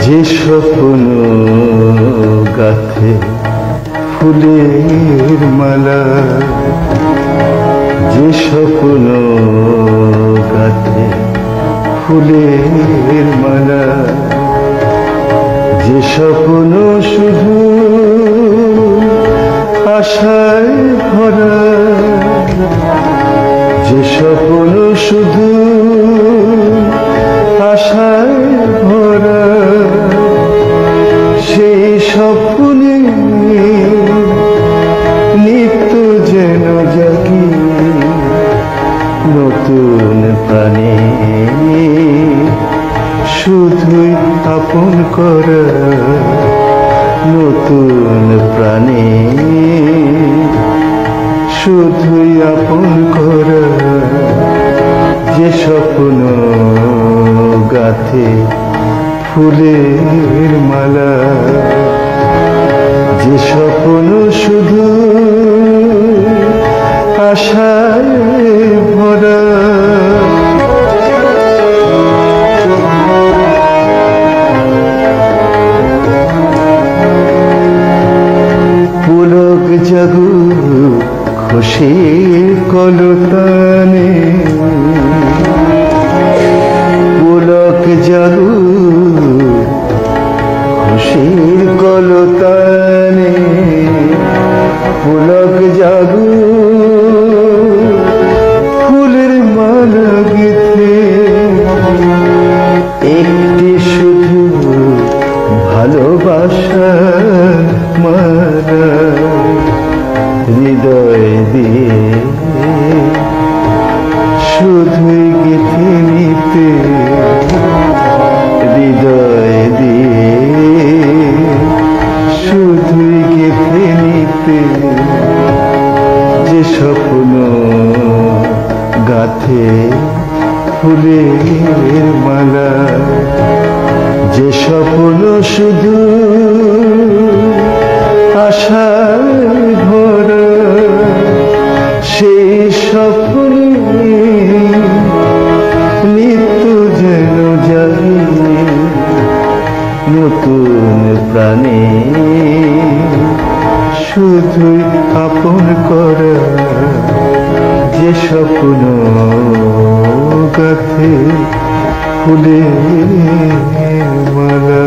যে স্বপ্ন গাথে ফুলের মালা, যে স্বপ্ন গাথে ফুলের মালা, যে স্বপ্ন শুধু আশায় ভরা, যে স্বপ্ন শুধু আশায় ভরা, সেই স্বপ্নে নিত্য যেন জাগি নতুন প্রাণে, শুধুই আপন করা নতুন প্রাণে, শুধুই আপন করা। যে স্বপ্ন গাথে ফুলের মালা, যে স্বপ্ন শুধু আশায় ভরা, পুলক জাগু খুশির কলতানে, পুলক জাগু খুশির কলতানে, পুলক জাগু ফুলের মালা গেথে, একটি শুধু ভালোবাসার মালা হৃদয় দিয়ে শুধুই গেথে নিতে, হৃদয় দিয়ে শুধুই গেথে নিতে। যে স্বপ্ন গাথে ফুলের মালা, যে স্বপ্ন শুধু আশায় ভরা, সেই স্বপ্নে নিত্য যেন জাগি নতুন প্রাণে, শুধুই আপন করা। যে স্বপ্ন গাথে ফুলের মালা।